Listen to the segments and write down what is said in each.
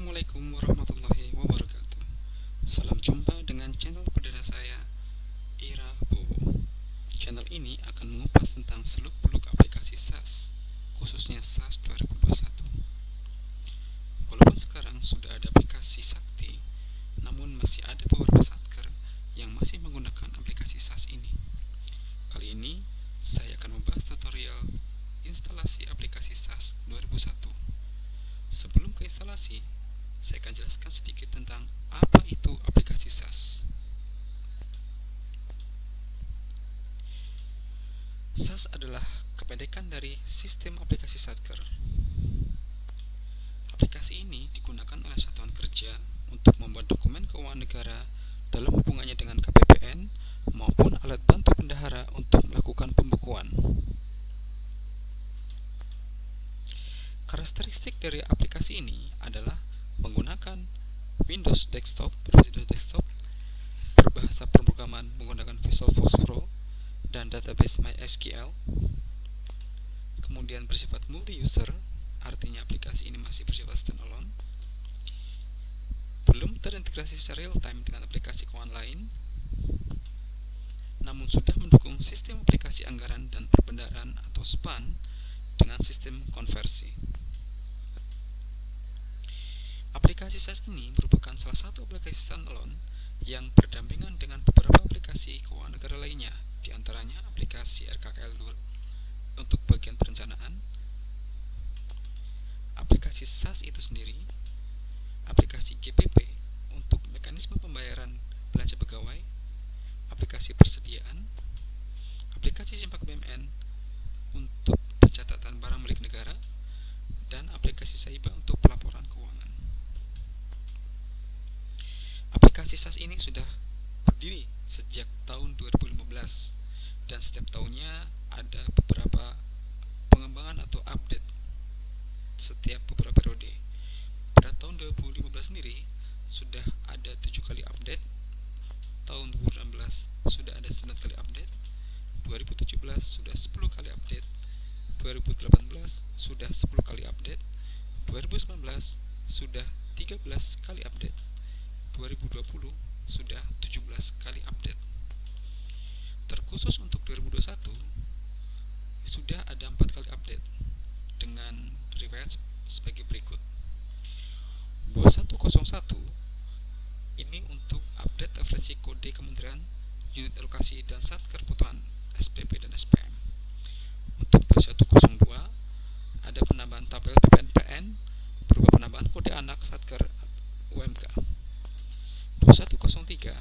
Assalamualaikum warahmatullahi wabarakatuh. Salam jumpa dengan channel perdana saya, Ira Bowo. Channel ini akan mengupas tentang seluk-beluk aplikasi SaaS, khususnya SaaS 2021. Walaupun sekarang sudah ada aplikasi Sakti, namun masih ada beberapa satker yang masih menggunakan aplikasi SaaS ini. Kali ini, saya akan membahas tutorial instalasi aplikasi SaaS 2001. Sebelum ke instalasi, saya akan jelaskan sedikit tentang apa itu aplikasi SaaS. SaaS adalah kependekan dari Sistem Aplikasi Satker. Aplikasi ini digunakan oleh satuan kerja untuk membuat dokumen keuangan negara dalam hubungannya dengan KPPN maupun alat bantu bendahara untuk melakukan pembukuan. Karakteristik dari aplikasi ini adalah menggunakan Windows Desktop, berbahasa pemrograman menggunakan Visual Force Pro dan database MySQL, kemudian bersifat multi-user, artinya aplikasi ini masih bersifat standalone, belum terintegrasi secara real-time dengan aplikasi keuangan lain, namun sudah mendukung sistem aplikasi anggaran dan perbendaharaan atau SPAN dengan sistem konversi. Aplikasi SaaS ini merupakan salah satu aplikasi standalone yang berdampingan dengan beberapa aplikasi keuangan negara lainnya, di antaranya aplikasi RKKL untuk bagian perencanaan, aplikasi SaaS itu sendiri, aplikasi GPP untuk mekanisme pembayaran belanja pegawai, aplikasi persediaan, aplikasi Simpak BMN untuk pencatatan barang milik negara, dan aplikasi Saiba untuk pelaporan keuangan. Aplikasi SaaS ini sudah berdiri sejak tahun 2015 dan setiap tahunnya ada beberapa pengembangan atau update setiap beberapa periode. Pada tahun 2015 sendiri sudah ada 7 kali update, tahun 2016 sudah ada 9 kali update, 2017 sudah 10 kali update, 2018 sudah 10 kali update, 2019 sudah 13 kali update, 2020 sudah 17 kali update. Terkhusus untuk 2021 sudah ada 4 kali update dengan riwayat sebagai berikut. 2101 ini untuk update referensi kode kementerian, unit alokasi dan satker potongan SPP dan SPM. Untuk 2102 ada penambahan tabel PPNPN berupa penambahan kode anak satker UMK. 2103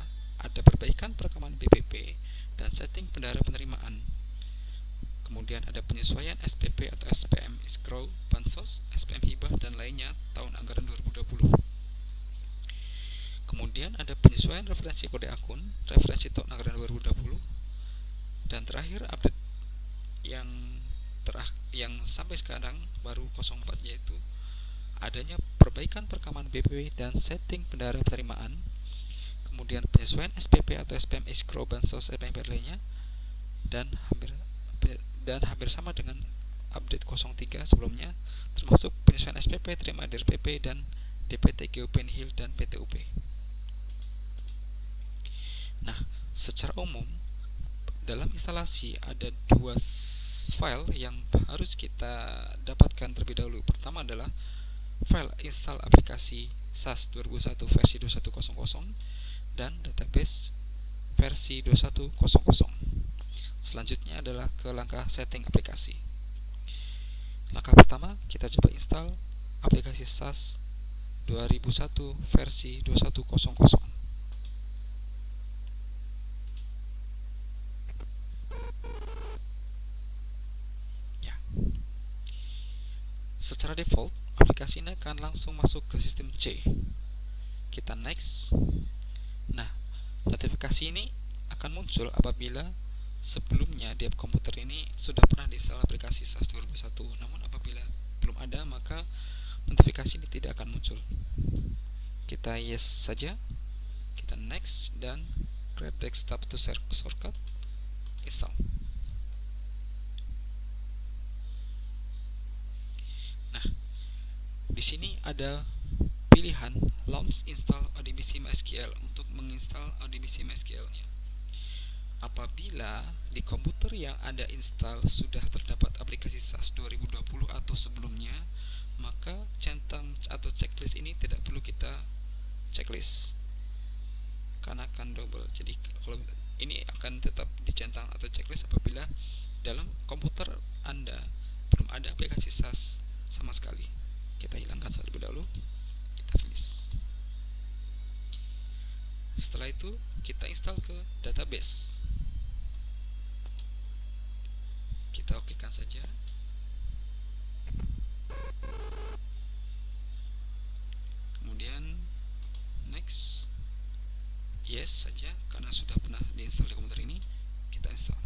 ada perbaikan perekaman BPP dan setting bendahara penerimaan. Kemudian ada penyesuaian SPP atau SPM escrow, bansos, SPM hibah dan lainnya tahun anggaran 2020. Kemudian ada penyesuaian referensi kode akun, referensi tahun anggaran 2020. Dan terakhir update yang sampai sekarang baru 04, yaitu adanya perbaikan perekaman BPP dan setting bendahara penerimaan, kemudian penyesuaian SPP atau SPM escrow, bansos, SPM lainnya, dan hampir sama dengan update 03 sebelumnya, termasuk penyesuaian SPP, terima DRPP, dan DPT GOP Nihil dan PTUP. Nah, secara umum dalam instalasi ada 2 file yang harus kita dapatkan terlebih dahulu. Pertama adalah file install aplikasi SaaS 2001 versi 2100 dan database versi 2100. Selanjutnya adalah ke langkah setting aplikasi. Langkah pertama, kita coba install aplikasi SaaS 2001 versi 2100. Ya. Secara default, aplikasi ini akan langsung masuk ke sistem C. Kita next. Nah, notifikasi ini akan muncul apabila sebelumnya di app komputer ini sudah pernah diinstal aplikasi SaaS 2001. Namun apabila belum ada, maka notifikasi ini tidak akan muncul. Kita yes saja, kita next, dan grab desktop to shortcut, install. Nah, di sini ada pilihan launch install ODBC MySQL untuk menginstal ODBC MySQL-nya. Apabila di komputer yang Anda install sudah terdapat aplikasi SAS 2020 atau sebelumnya, maka centang atau checklist ini tidak perlu kita checklist karena akan double. Jadi kalau ini akan tetap dicentang atau checklist apabila dalam komputer Anda belum ada aplikasi SAS sama sekali. Kita hilangkan terlebih dahulu, kita finish. Setelah itu kita install ke database. Kita okekan saja. Kemudian next, yes saja karena sudah pernah diinstal di komputer ini. Kita install.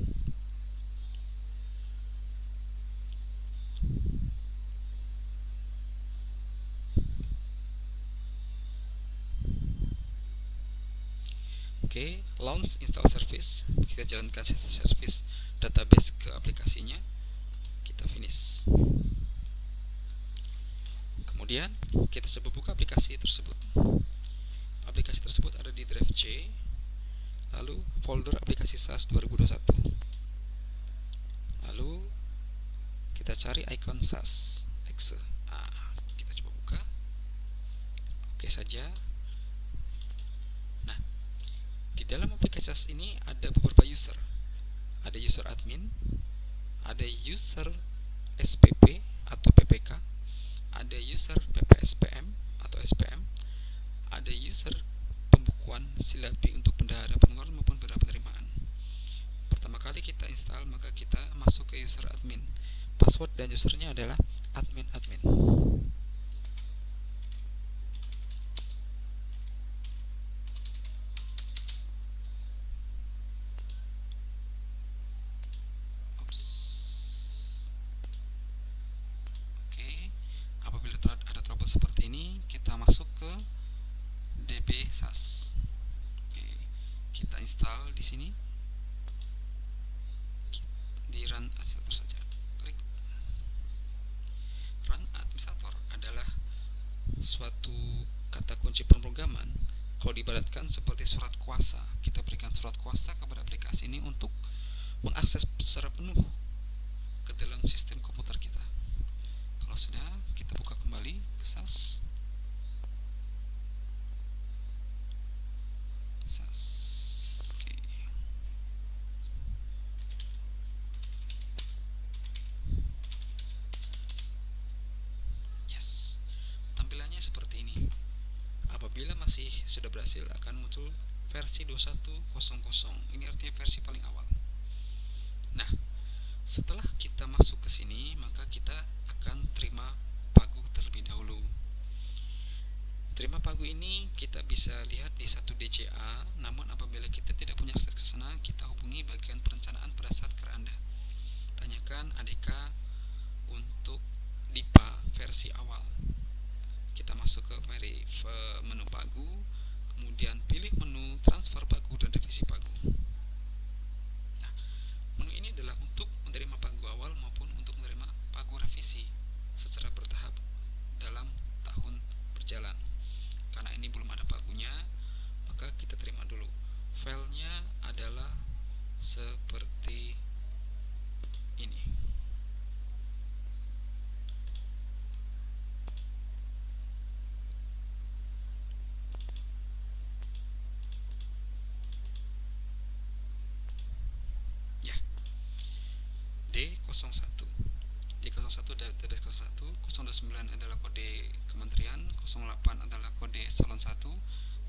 Oke, launch install service. Kita jalankan service database ke aplikasinya. Kita finish. Kemudian kita coba buka aplikasi tersebut. Aplikasi tersebut ada di drive C, lalu folder aplikasi SAS 2021. Lalu kita cari icon SAS exe. Kita coba buka. Oke saja. Nah, di dalam aplikasi SAS ini ada beberapa user. Ada user admin, ada user SPP atau PPK, ada user PPSPM atau SPM, ada user pembukuan silabi untuk bendahara pengeluaran maupun bendahara penerimaan. Pertama kali kita install, maka kita masuk ke user admin. Password dan usernya adalah admin. Apabila ada trouble seperti ini, kita masuk ke DB SAS. Oke, kita install di sini di run administrator saja. Klik. Run administrator adalah suatu kata kunci pemrograman. Kalau diibaratkan seperti surat kuasa, kita berikan surat kuasa kepada aplikasi ini untuk mengakses secara penuh ke dalam sistem komputer kita. Kalau sudah, kita buka kembali ke SAS. Oke. Yes. Tampilannya seperti ini. Apabila masih sudah berhasil, akan muncul versi 2100. Ini artinya versi paling awal. Nah, setelah kita masuk ke sini, maka kita akan terima pagu terlebih dahulu. Terima pagu ini kita bisa lihat di 1DJA, namun apabila kita tidak punya akses ke sana, kita hubungi bagian perencanaan pada Satker Anda. Tanyakan ADK untuk DIPA versi awal. Kita masuk ke menu pagu, kemudian pilih menu transfer pagu dan revisi pagu. Nah, menu ini adalah untuk menerima pagu awal maupun untuk menerima pagu revisi secara bertahap dalam tahun berjalan. Karena ini belum ada pagunya, maka kita terima dulu. Filenya adalah seperti ini. Ya, D01. D01 database 01, 029 adalah kode kementerian, 08 adalah kode salon 1,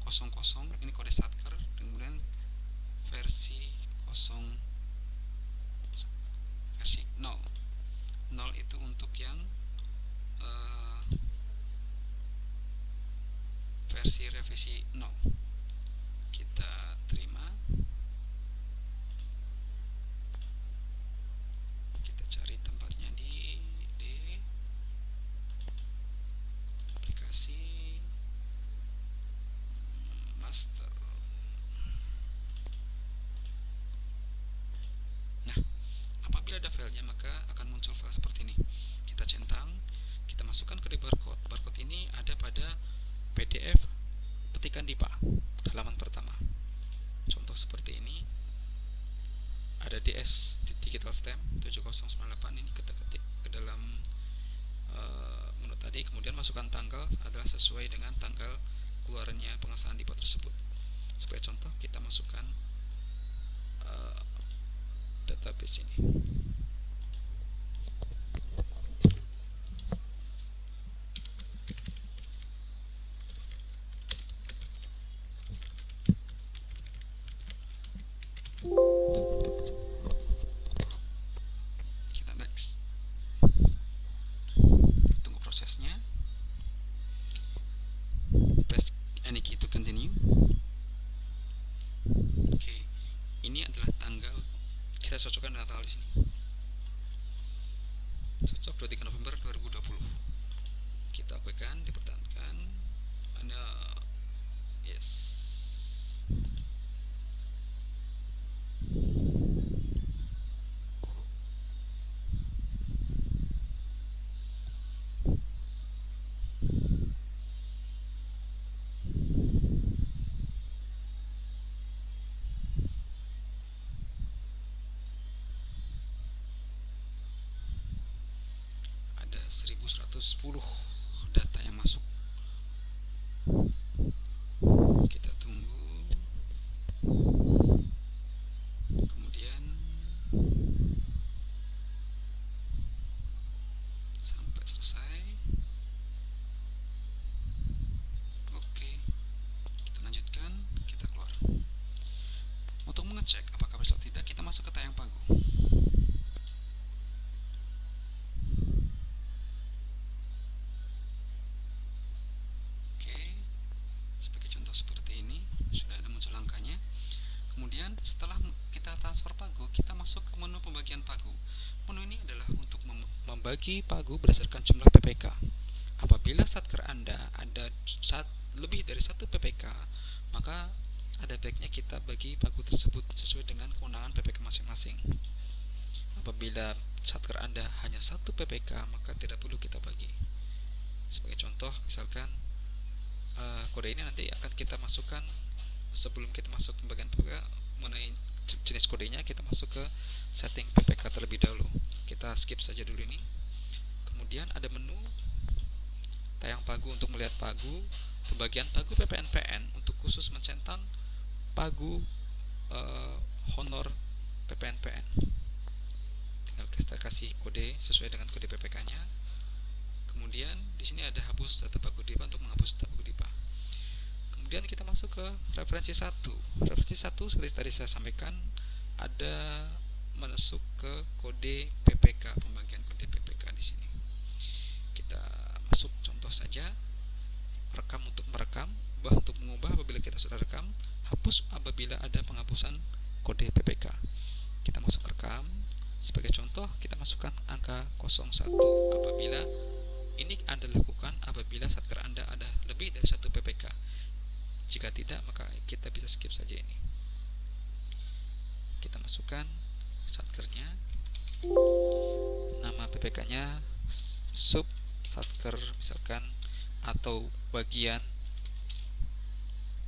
00 ini kode satker, kemudian versi 0 itu untuk yang versi revisi 0. Kita terima. Kita cari tempatnya di aplikasi master. Nah, apabila ada filenya, maka akan muncul file seperti ini. Kita centang, kita masukkan ke barcode. Barcode ini ada pada PDF petikan DIPA halaman pertama. Contoh seperti ini, ada DS digital stamp 7098, ini kita ketik ke dalam menu tadi, kemudian masukkan tanggal adalah sesuai dengan tanggal keluarnya pengesahan DIPA tersebut. Sebagai contoh, kita masukkan database ini. Kita next, tunggu prosesnya, press any key to continue. Oke, ini adalah tanggal, kita cocokkan dengan tanggal di sini. Cocok 23 November 2020. Kita akuikan, dipertahankan. Yes. Ada 1110 data yang masuk. Kita tunggu, kemudian sampai selesai. Oke, kita lanjutkan, kita keluar. Untuk mengecek apakah berhasil atau tidak, kita masuk ke tayang pagu. Seperti ini, sudah ada muncul angkanya. Kemudian setelah kita transfer pagu, kita masuk ke menu pembagian pagu. Menu ini adalah untuk membagi pagu berdasarkan jumlah PPK. Apabila satker Anda ada lebih dari 1 PPK, maka ada baiknya kita bagi pagu tersebut sesuai dengan kewenangan PPK masing-masing. Apabila satker Anda hanya 1 PPK, maka tidak perlu kita bagi. Sebagai contoh, misalkan kode ini nanti akan kita masukkan sebelum kita masuk ke bagian PPK mengenai jenis kodenya, kita masuk ke setting PPK terlebih dahulu. Kita skip saja dulu ini. Kemudian ada menu tayang pagu untuk melihat pagu, pembagian pagu PPNPN untuk khusus mencentang pagu honor PPNPN. Tinggal kita kasih kode sesuai dengan kode PPK-nya. Kemudian di sini ada hapus data pagu DIPA untuk menghapus data pagu DIPA. Kemudian kita masuk ke referensi 1. Referensi 1 seperti tadi saya sampaikan, ada masuk ke kode PPK, pembagian kode PPK di sini. Kita masuk contoh saja, rekam untuk merekam, ubah untuk mengubah apabila kita sudah rekam, hapus apabila ada penghapusan kode PPK. Kita masuk rekam. Sebagai contoh, kita masukkan angka 01 apabila ini Anda lakukan apabila satker Anda ada lebih dari 1 PPK. Jika tidak, maka kita bisa skip saja ini. Kita masukkan satkernya, nama PPK-nya sub satker misalkan, atau bagian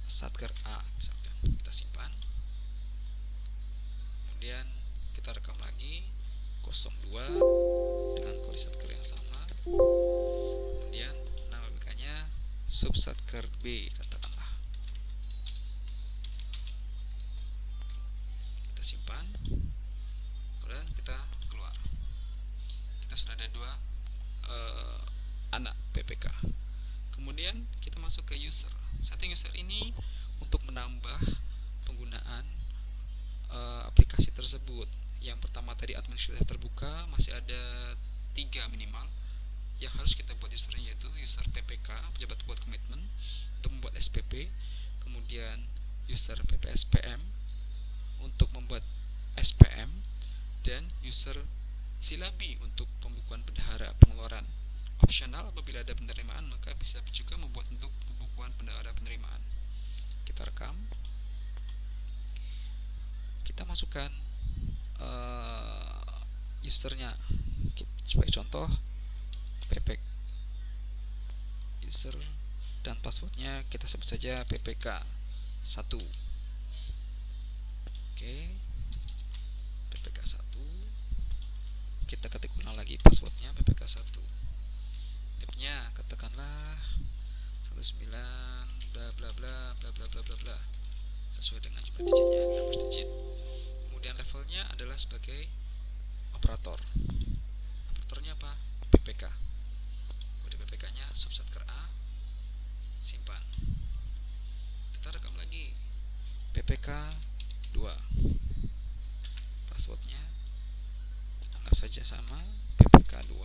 satker A misalkan. Kita simpan. Kemudian kita rekam lagi 02 dengan kode satker yang sama. Kemudian nama PPK-nya subsatker B katakanlah. Kita simpan. Kemudian kita keluar. Kita sudah ada 2 anak PPK. Kemudian kita masuk ke user. Setting user ini untuk menambah penggunaan aplikasi tersebut. Yang pertama tadi admin sudah terbuka, masih ada 3 minimal yang harus kita buat usernya, yaitu user PPK, pejabat buat komitmen, untuk membuat SPP, kemudian user PPSPM untuk membuat SPM, dan user silabi untuk pembukuan bendahara pengeluaran. Opsional apabila ada penerimaan, maka bisa juga membuat untuk pembukuan bendahara penerimaan. Kita rekam, kita masukkan usernya. Sebagai contoh, PPK user dan passwordnya kita sebut saja ppk 1. Oke, ppk 1. Kita ketik ulang lagi passwordnya ppk 1. NIP-nya katakanlah 19 bla bla bla bla bla bla bla bla sesuai dengan jumlah digitnya 16 digit. Kemudian levelnya adalah sebagai operator. Operatornya apa? ppk. Kode ppk-nya subsatker A, simpan. Kita rekam lagi ppk 2. Passwordnya anggap saja sama ppk 2.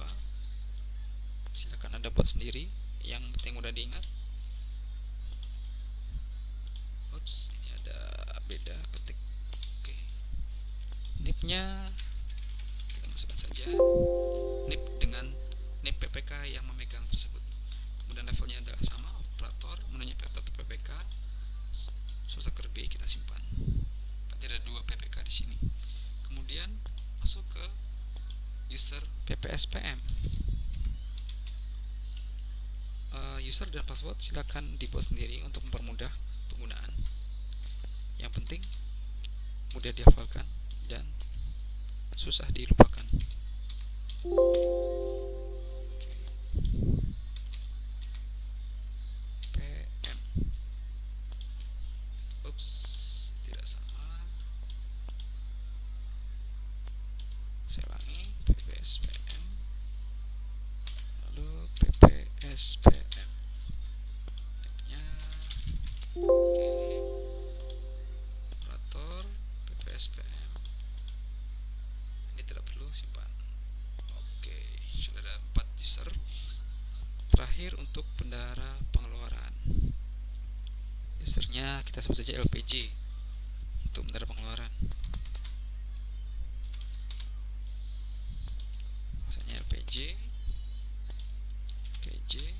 Silakan Anda buat sendiri, yang penting mudah diingat. Ups, ini ada beda ketik. Oke. NIP-nya kita masukkan saja NIP dengan NIP ppk yang memegang tersebut. Kemudian levelnya adalah sama, operator, menunya ppk, subsatker B kita simpan. Berarti ada 2 ppk di sini. Kemudian masuk ke user ppspm. User dan password silakan dibuat sendiri untuk mempermudah penggunaan. Yang penting mudah dihafalkan dan susah dilupakan. Oke. PM. Ups, tidak sama. Saya ulangi, ppspm lalu ppspm. Oke, operator ppspm ini tidak perlu simpan. Oke, sudah ada 4 user. Terakhir untuk bendahara pengeluaran, usernya kita sebut saja LPJ untuk bendahara pengeluaran. Maksudnya LPJ PJ.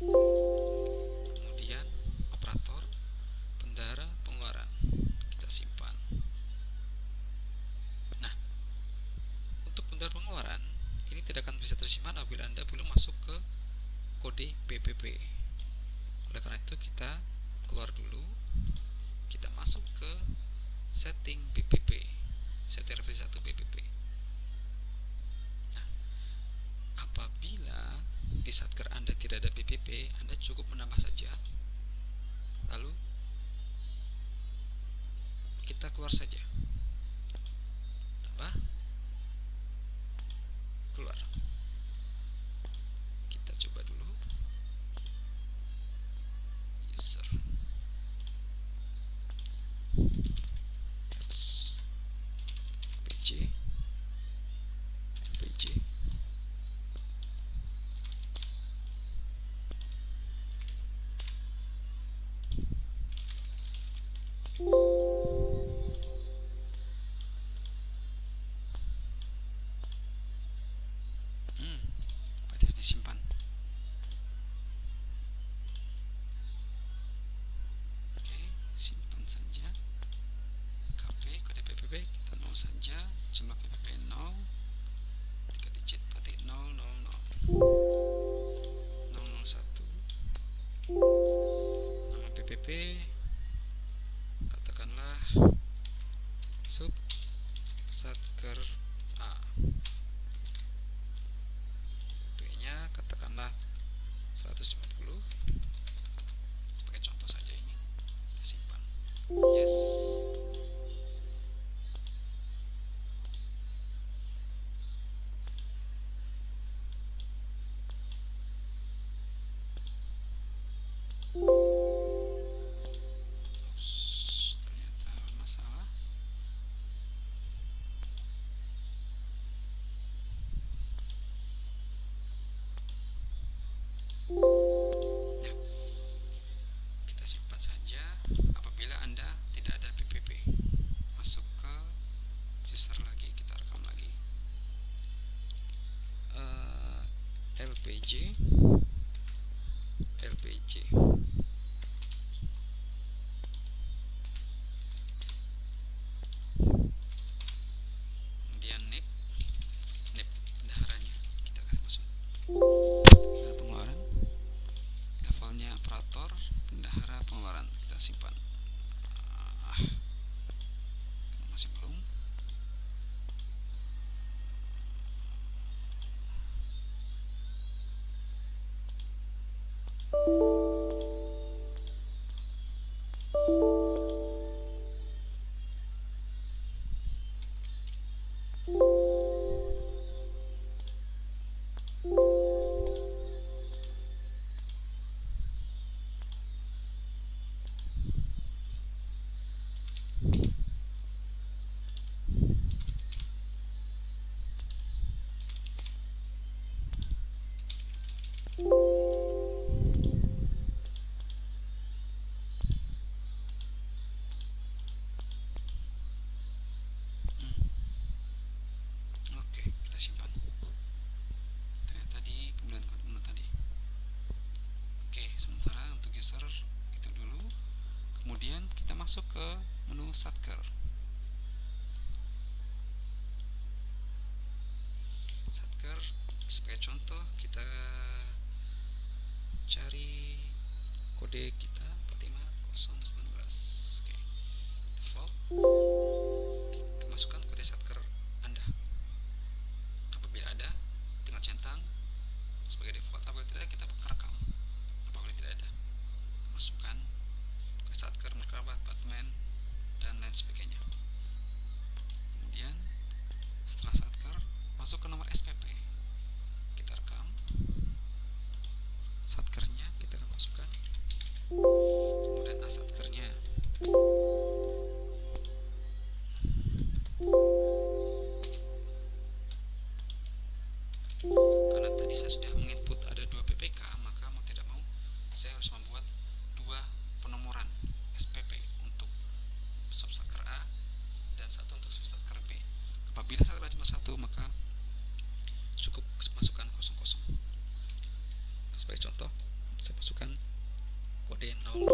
Kemudian operator bendahara pengeluaran kita simpan. Nah, untuk bendahara pengeluaran ini tidak akan bisa tersimpan apabila Anda belum masuk ke kode BPP. Oleh karena itu kita keluar dulu, kita masuk ke setting BPP, setting referensi 1 BPP. Nah, apabila di satker Anda tidak ada BPP, Anda cukup menambah saja. Lalu kita keluar saja. Tambah, keluar. Kita coba dulu. User. PJ. PJ. Berarti harus disimpan. Oke, simpan saja. KP, kode PPP kita 0 saja. Jumlah PPP 0, 3 digit, berarti 000 001. Nama PPP katakanlah subsatker A. P-nya katakanlah 150. Sebagai contoh saja ini. Kita simpan. Yes. Ternyata masalah. Nah, kita simpan saja. Apabila Anda tidak ada PPP, masuk ke user lagi, kita rekam lagi. LPJ kemudian NIP bendaharanya kita kasih masuk kita simpan. Ah, masih belum. Oke, kita simpan. Ternyata di pemilihan kode menu tadi. Oke, sementara untuk user itu dulu. Kemudian kita masuk ke menu Satker. Satker sebagai contoh kita cari kode kita 45019. Oke. Default. Kita masukkan kode Satker Anda. Apabila ada, tinggal centang sebagai default. Apabila tidak, kita rekam. Apabila tidak ada, masukkan kode Satker, markabah, apartemen, dan lain sebagainya. Kemudian setelah Satker, masuk ke nomor SPP. Kita rekam Satkernya, kita akan masukkan. Kemudian Satkernya. Karena tadi saya sudah menginput ada 2 PPK, maka mau tidak mau saya harus membuat 2 penomoran SPP untuk subsatker A dan 1 untuk subsatker B. Apabila satker cuma 1, maka cukup masukkan 00. Sebagai contoh, saya masukkan kode 000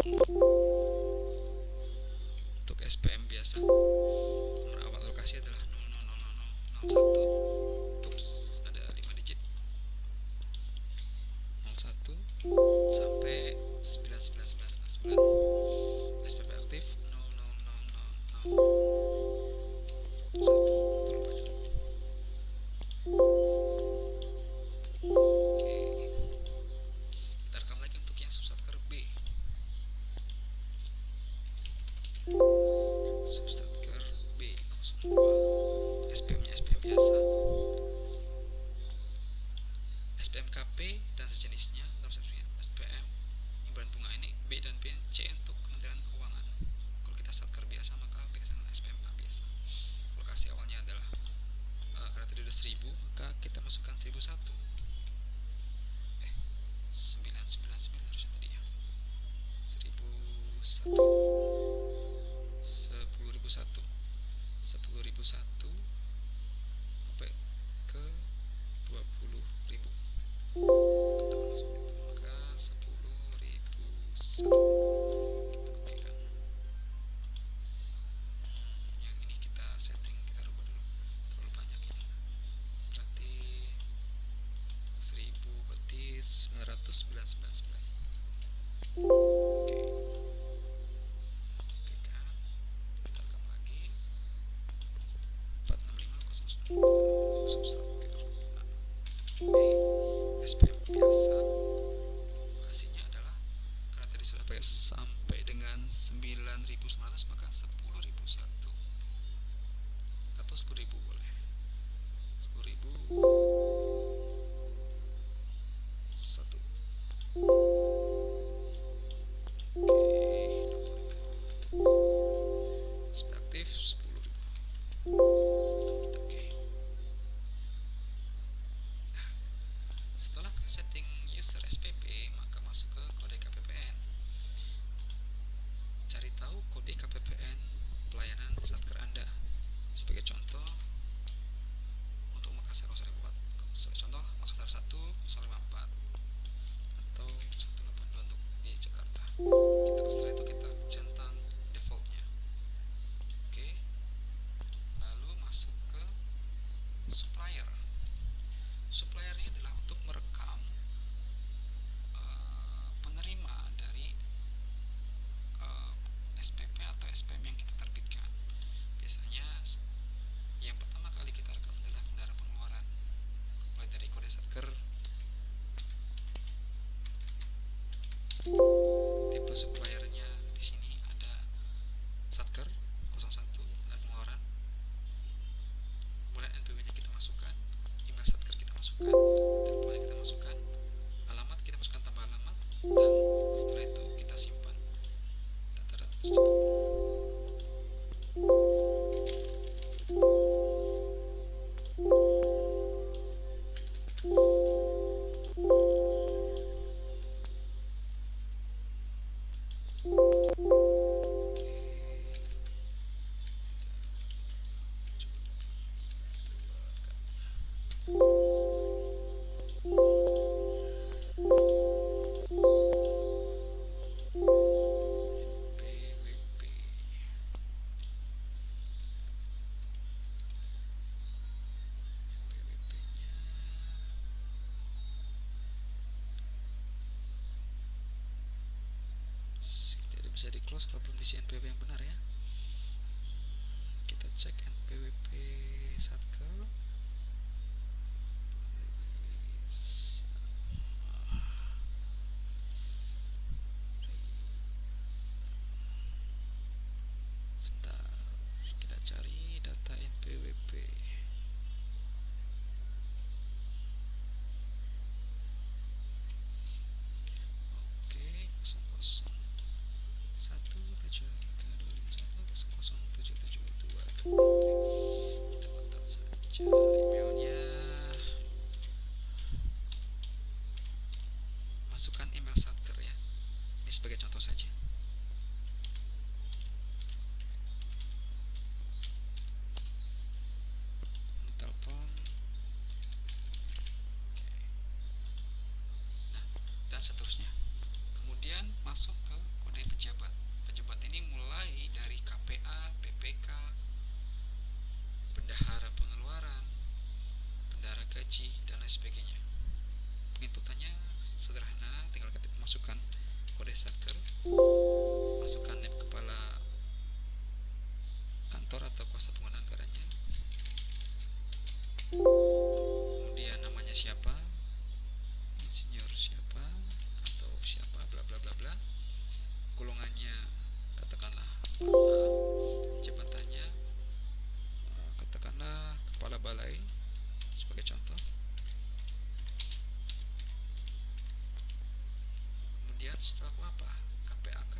untuk SPM biasa. Nomor awal lokasi adalah 000001. Ups, ada 5 digit. 01 sampai 9999. SPP aktif 00001. Terlalu banyak. Oke. Kita rekam lagi untuk yang subsatker B. Subsatker B 02. SPM-nya SPM biasa. SPM KP dan sejenisnya dalam servisnya. SPM imbalan bunga ini B dan B, C untuk Kementerian Keuangan. Kalau kita satker biasa maka B kesana SPM A biasa. Lokasi awalnya adalah karena tadi udah 1000, maka kita masukkan 1001. 999 harusnya tadi ya. 1001. 10.001. 10.001 sampai ke 20.000. Maka 10.001 kita okekan. Yang ini kita setting, kita rubah dulu. Terlalu banyak ini. Berarti 1000 berarti 999. Oke. Okekan. Kita rekam lagi. 46509. Subsatker B SPM biasa. Lokasinya adalah karena tadi sudah pakai sampai dengan 9.900, maka 10.001 atau 10.000 boleh. 10.001. Oke, SPM aktif 10.000. Kita oke. Setelah setting user SPP, maka masuk ke kode KPPN. Cari tahu kode KPPN pelayanan satker Anda. Sebagai contoh, untuk Makassar 004. Contoh Makassar 1054 atau 182 untuk di Jakarta. Setelah itu kita centang defaultnya. Oke. Lalu masuk ke supplier. Supplier ini adalah untuk merekam penerima dari bisa di close kalau belum diisi NPWP yang benar ya. Kita cek NPWP Satker. Sebentar, kita cari data NPWP. Oke, 0017325100772. Kita kontak saja emailnya. Masukkan email Satker ya. Ini sebagai contoh saja. Telepon. Nah, dan seterusnya. Kemudian masuk ke kode pejabat. Pejabat ini mulai dari KPA, PPK, bendahara pengeluaran, bendahara gaji, dan lain sebagainya. Penginputannya sederhana, tinggal ketik masukkan kode Satker, masukkan NIP kepala kantor atau kuasa pengguna anggarannya, kemudian namanya siapa, insinyur siapa atau siapa, bla bla bla bla, golongannya katakanlah A, jabatannya katakanlah kepala balai sebagai contoh. Kemudian setelah apa? KPAK,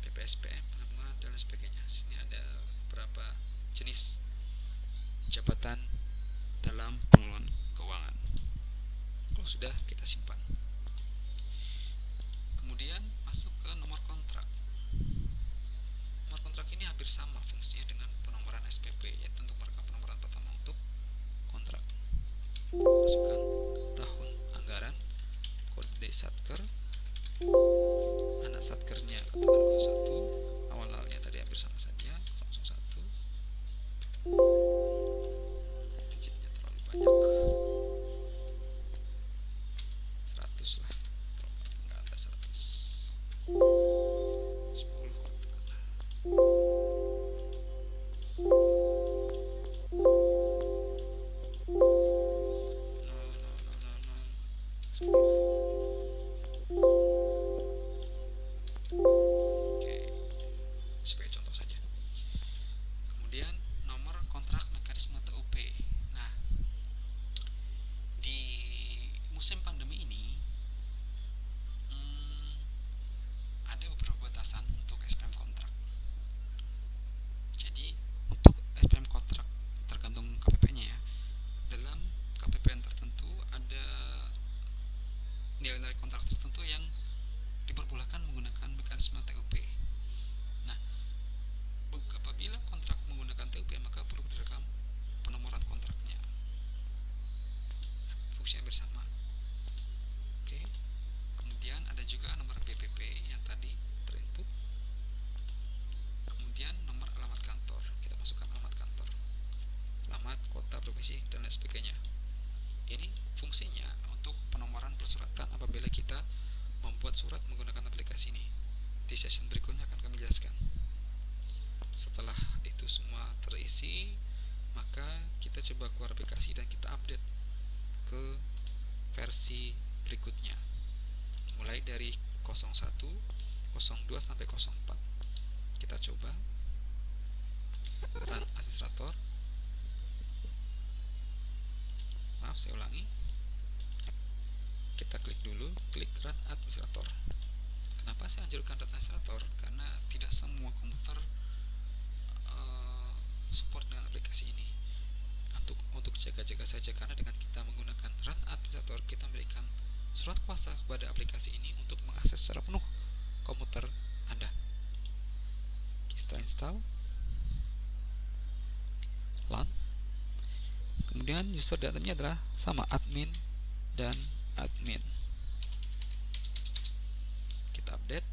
PPSPM, penampungan, dan lain sebagainya. Sini ada beberapa jenis jabatan dalam pengelolaan keuangan. Kalau sudah, kita simpan. Kemudian masuk ke nomor kontrak. Nomor kontrak ini hampir sama fungsinya dengan penomoran SPP, yaitu untuk merekam penomoran pertama untuk kontrak. Masukkan tahun anggaran, kode Satker, anak Satkernya katakan 01, awalnya tadi hampir sama saja 001, digitnya terlalu banyak, 100 lah, enggak ada 100, 10 katakanlah. Oke, sebagai contoh saja. Kemudian nomor kontrak mekanisme TUP. Nah, di musim pandemi ini ada beberapa batasan untuk SPM kontrak. Jadi untuk SPM kontrak tergantung KPP-nya ya. Dalam KPPN tertentu ada nilai-nilai kontrak tertentu yang diperbolehkan menggunakan mekanisme TUP. Nah, apabila kontrak menggunakan TUP maka perlu direkam penomoran kontraknya. Fungsinya bersama. Oke. Kemudian ada juga nomor BPP yang tadi terinput. Kemudian nomor alamat kantor. Kita masukkan alamat kantor. Alamat, kota, provinsi, dan lain sebagainya. Ini fungsinya untuk penomoran persuratan apabila kita membuat surat menggunakan aplikasi ini. Di session berikutnya akan kami jelaskan. Setelah itu semua terisi, maka kita coba keluar aplikasi dan kita update ke versi berikutnya. Mulai dari 01, 02 sampai 04. Kita coba run administrator. Maaf, saya ulangi. Kita klik dulu, klik run administrator. Kenapa saya anjurkan run administrator? Karena tidak semua komputer support dengan aplikasi ini. Untuk jaga-jaga saja, karena dengan kita menggunakan run administrator kita memberikan surat kuasa kepada aplikasi ini untuk mengakses secara penuh komputer Anda. Kita install, run. Kemudian user datanya adalah sama, admin dan admin. Kita update.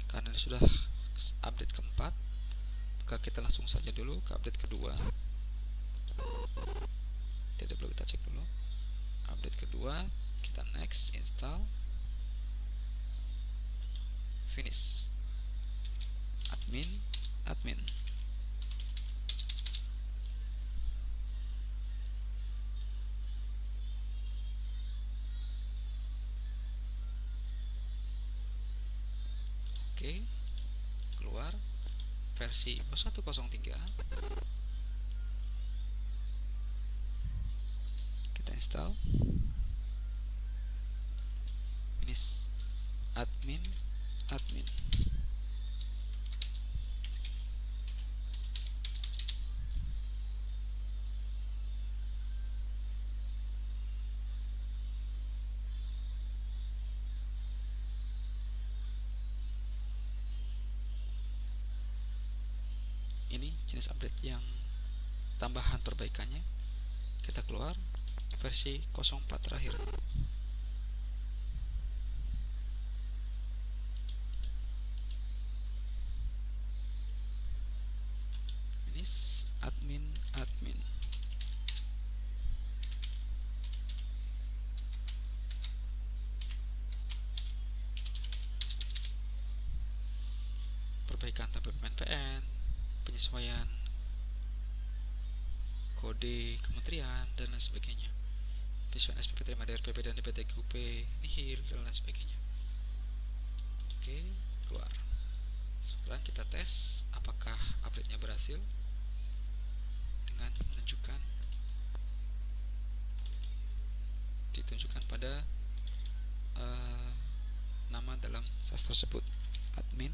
Karena sudah update keempat, maka kita langsung saja dulu ke update kedua. Tidak perlu kita cek dulu. Update kedua, Kita next, install, finish, admin. Oke, keluar versi 103. Kita install, finish, admin. Ini jenis update yang tambahan perbaikannya. Kita keluar versi 04 terakhir. Finish, admin. Perbaikan tabel PNPN, penyesuaian kode kementerian dan lain sebagainya, penyesuaian SPP terima dari PP dan DPTQP nihil dan lain sebagainya. Oke, keluar. Sekarang kita tes apakah update-nya berhasil dengan ditunjukkan pada nama dalam SAS tersebut, admin.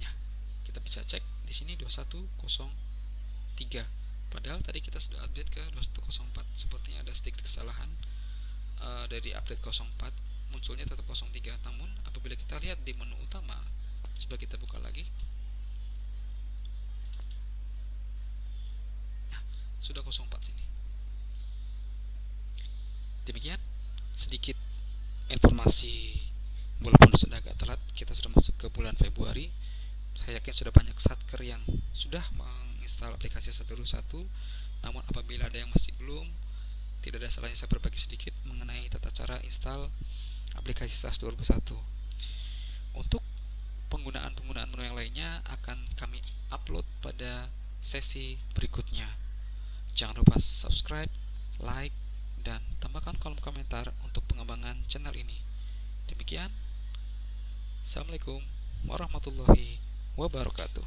Ya, kita bisa cek di sini 2103. Padahal tadi kita sudah update ke 2104. Sepertinya ada sedikit kesalahan dari update 04, munculnya tetap 03. Namun apabila kita lihat di menu utama, coba kita buka lagi. Nah, sudah 04 sini. Demikian sedikit informasi, walaupun sudah agak telat, kita sudah masuk ke bulan Februari. Saya yakin sudah banyak satker yang sudah menginstal aplikasi SAS21. Namun apabila ada yang masih belum, tidak ada salahnya saya berbagi sedikit mengenai tata cara install aplikasi SAS21. Untuk penggunaan menu yang lainnya akan kami upload pada sesi berikutnya. Jangan lupa subscribe, like, dan tambahkan kolom komentar untuk pengembangan channel ini. Demikian, Assalamualaikum warahmatullahi wabarakatuh.